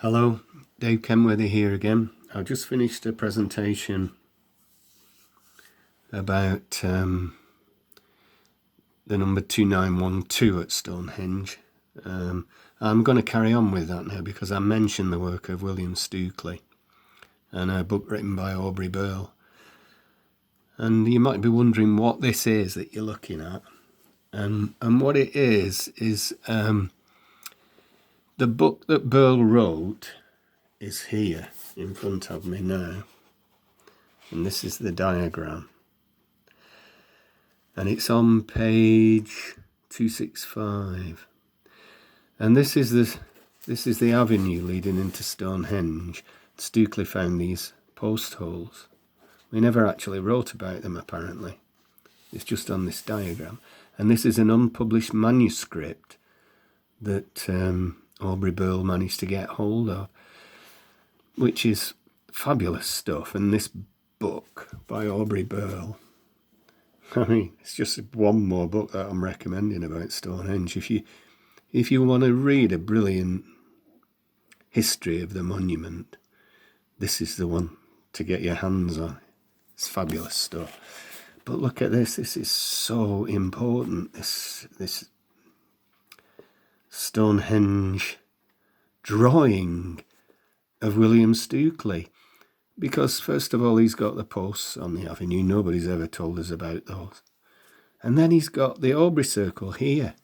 Hello, Dave Kenworthy here again. I've just finished a presentation about the number 2912 at Stonehenge. I'm going to carry on with that now because I mentioned the work of William Stukeley and a book written by Aubrey Burl. And you might be wondering what this is that you're looking at. And what it is the book that Burl wrote is here in front of me now. And this is the diagram. And it's on page 265. And this is the avenue leading into Stonehenge. Stukeley found these postholes. We never actually wrote about them, apparently. It's just on this diagram. And this is an unpublished manuscript that Aubrey Burl managed to get hold of, which is fabulous stuff. And this book by Aubrey Burl, I mean, it's just one more book that I'm recommending about Stonehenge. If you want to read a brilliant history of the monument, this is the one to get your hands on. It's fabulous stuff. But look at this. This is so important. This Stonehenge drawing of William Stukeley. Because first of all, he's got the posts on the avenue. Nobody's ever told us about those. And then he's got the Aubrey circle here.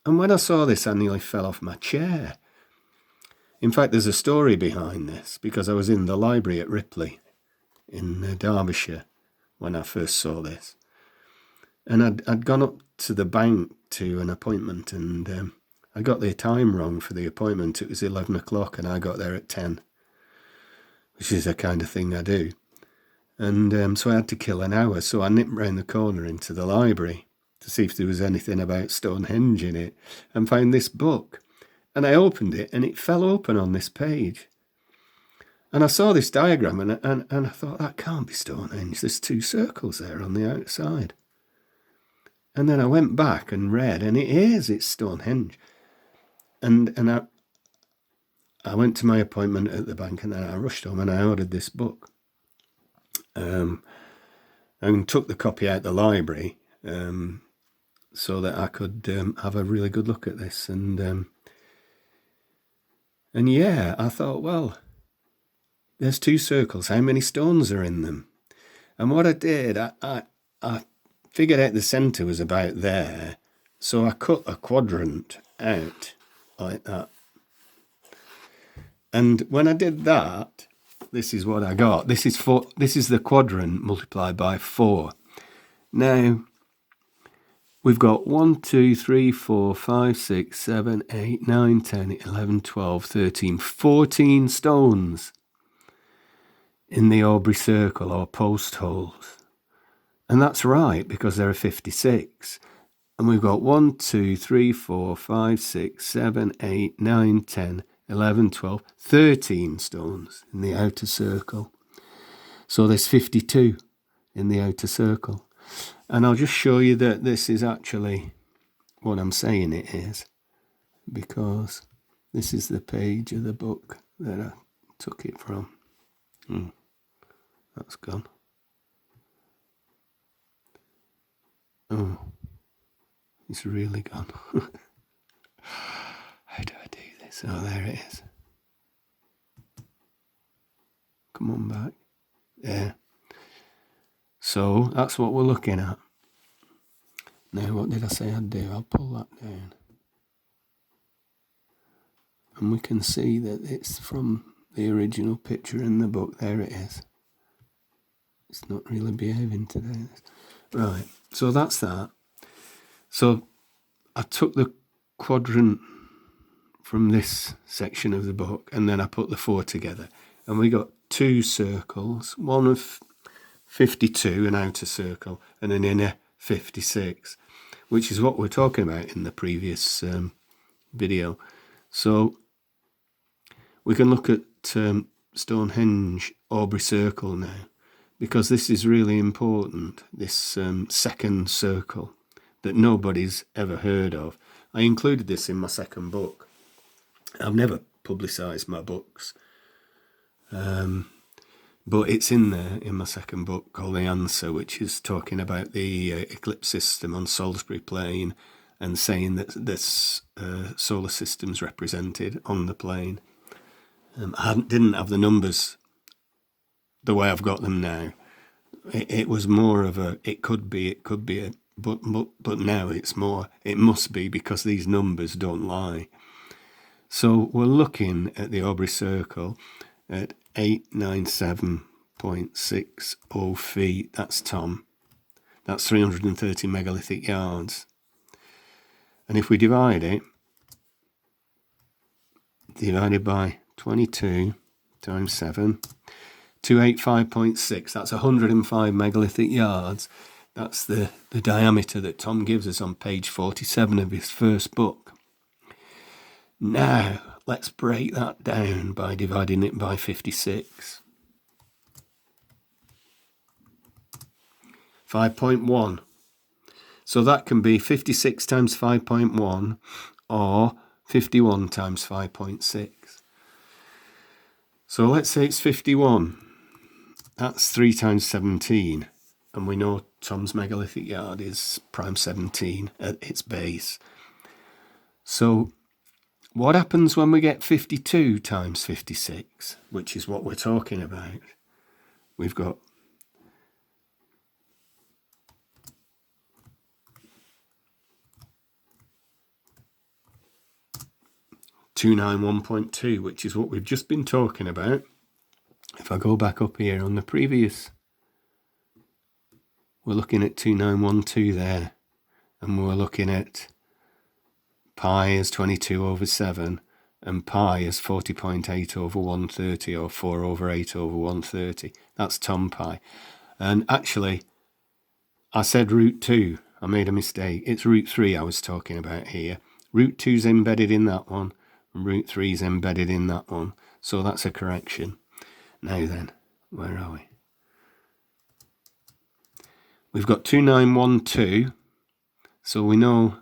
And when I saw this, I nearly fell off my chair. In fact, there's a story behind this, because I was in the library at Ripley in Derbyshire when I first saw this. And I'd gone up to the bank to an appointment, and I got the time wrong for the appointment. It was 11 o'clock, and I got there at 10. Which is the kind of thing I do. And so I had to kill an hour. So I nipped round the corner into the library to see if there was anything about Stonehenge in it, and found this book. And I opened it, and it fell open on this page. And I saw this diagram, and I thought, that can't be Stonehenge. There's two circles there on the outside. And then I went back and read, and it's Stonehenge. And I went to my appointment at the bank, and then I rushed home and I ordered this book. And took the copy out the library so that I could have a really good look at this. And yeah, I thought, well, there's two circles. How many stones are in them? And what I did, I figured out the centre was about there. So I cut a quadrant out like that. And when I did that, this is what I got. This is the quadrant multiplied by 4. Now, we've got 1, 2, 3, 4, 5, 6, 7, 8, 9, 10, 11, 12, 13, 14 stones in the Aubrey circle or post holes. And that's right, because there are 56. And we've got 1, 2, 3, 4, 5, 6, 7, 8, 9, 10, 11, 12, 13 stones in the outer circle. So there's 52 in the outer circle. And I'll just show you that this is actually what I'm saying it is, because this is the page of the book that I took it from. That's gone. Oh, it's really gone. How do I do this? Oh, there it is. Come on back. There. So that's what we're looking at. Now, what did I say I'd do? I'll pull that down. And we can see that it's from the original picture in the book. There it is. It's not really behaving today. Right, so that's that. So I took the quadrant from this section of the book, and then I put the 4 together, and we got two circles, one of 52, an outer circle, and an inner 56, which is what we're talking about in the previous video. So we can look at Stonehenge Aubrey circle now, because this is really important, this second circle that nobody's ever heard of. I included this in my second book. I've never publicised my books. But it's in there in my second book called The Answer, which is talking about the eclipse system on Salisbury Plain and saying that this solar system's represented on the plain. I didn't have the numbers the way I've got them now. It was more of a, it could be, but now it's more, it must be, because these numbers don't lie. So we're looking at the Aubrey Circle at 897.60 feet. That's Tom. That's 330 megalithic yards. And if we divide it, divided by 22 times 7, 285.6, that's 105 megalithic yards. That's the diameter that Tom gives us on page 47 of his first book. Now, let's break that down by dividing it by 56. 5.1. So that can be 56 times 5.1 or 51 times 5.6. So let's say it's 51. That's 3 times 17. And we know Tom's megalithic yard is prime 17 at its base. So what happens when we get 52 times 56, which is what we're talking about? We've got 291.2, which is what we've just been talking about. If I go back up here on the previous, we're looking at 2912 there, and we're looking at pi as 22 over 7, and pi as 40.8 over 130, or 4 over 8 over 130. That's Tom pi. And actually, I said root 2. I made a mistake. It's root 3 I was talking about here. Root 2 is embedded in that one, and root 3 is embedded in that one. So that's a correction. Now then, where are we? We've got 2912. So we know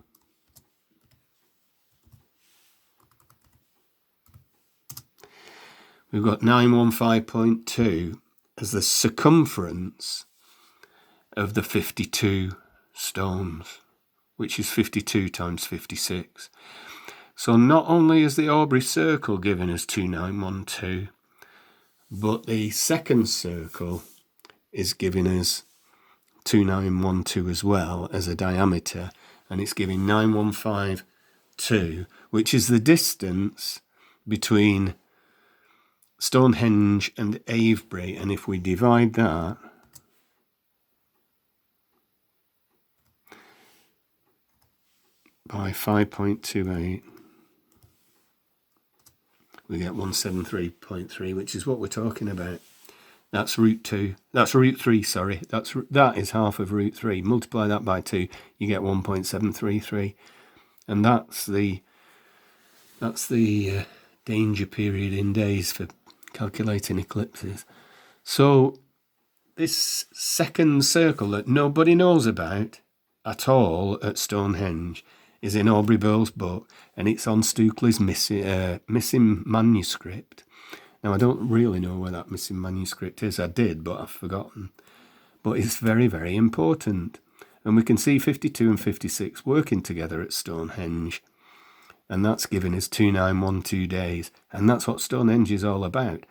we've got 915.2 as the circumference of the 52 stones, which is 52 times 56. So not only is the Aubrey Circle giving us 2912, but the second circle is giving us 2912 as well as a diameter, and it's giving 9152, which is the distance between Stonehenge and Avebury. And if we divide that by 5.28, we get 173.3, which is what we're talking about. That's root 2. That's root 3, sorry. That is half of root 3. Multiply that by 2, you get 1.733. And that's the danger period in days for calculating eclipses. So this second circle that nobody knows about at all at Stonehenge is in Aubrey Burl's book, and it's on Stukeley's missing manuscript. Now, I don't really know where that missing manuscript is. I did, but I've forgotten. But it's very, very important. And we can see 52 and 56 working together at Stonehenge. And that's giving us 2912 days. And that's what Stonehenge is all about.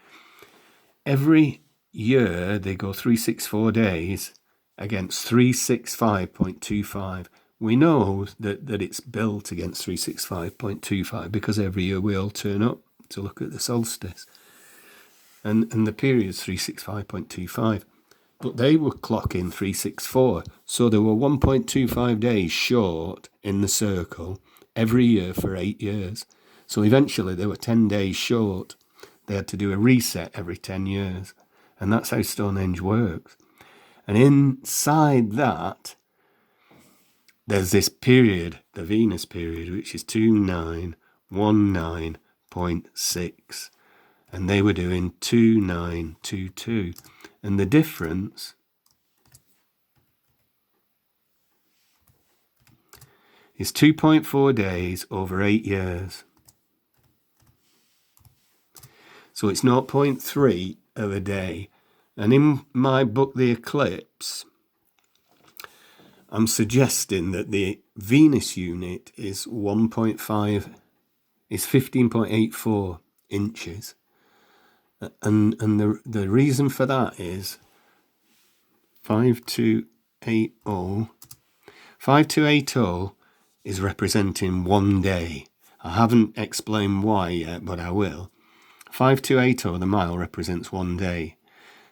Every year they go 364 days against 365.25. We know that it's built against 365.25 because every year we all turn up to look at the solstice. And the period's 365.25. But they were clocking 364. So they were 1.25 days short in the circle every year for 8 years. So eventually they were 10 days short. They had to do a reset every 10 years. And that's how Stonehenge works. And inside that, there's this period, the Venus period, which is 2919.6. And they were doing 2922. And the difference is 2.4 days over 8 years. So it's 0.3 of a day. And in my book, The Eclipse, I'm suggesting that the Venus unit is 15.84 inches. And the reason for that is 5280. 5280 is representing one day. I haven't explained why yet, but I will. 5280, the mile, represents one day.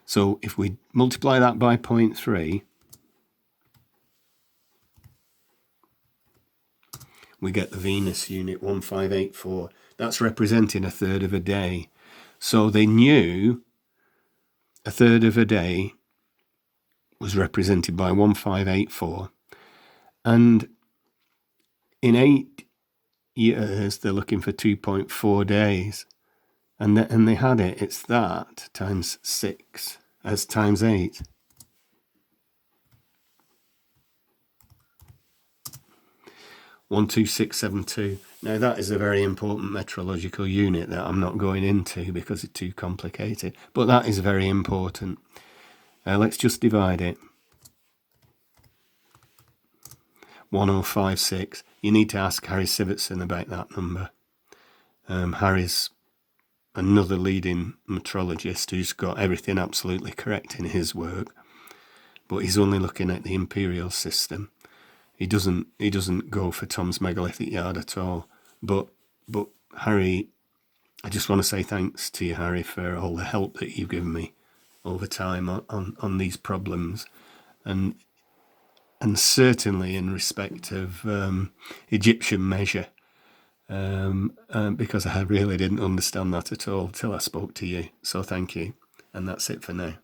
So if we multiply that by 0.3, we get the Venus unit, 1584. That's representing a third of a day. So they knew a third of a day was represented by 1584. And in 8 years, they're looking for 2.4 days. And they had it. It's that times 6 as times 8. One, 2, 6, 7, 2. Now that is a very important metrological unit that I'm not going into because it's too complicated. But that is very important. Let's just divide it. 1056. You need to ask Harry Sivertson about that number. Harry's another leading metrologist who's got everything absolutely correct in his work, but he's only looking at the imperial system. He doesn't go for Tom's megalithic yard at all. But Harry, I just want to say thanks to you, Harry, for all the help that you've given me over time on these problems, and certainly in respect of Egyptian measure, because I really didn't understand that at all till I spoke to you. So thank you, and that's it for now.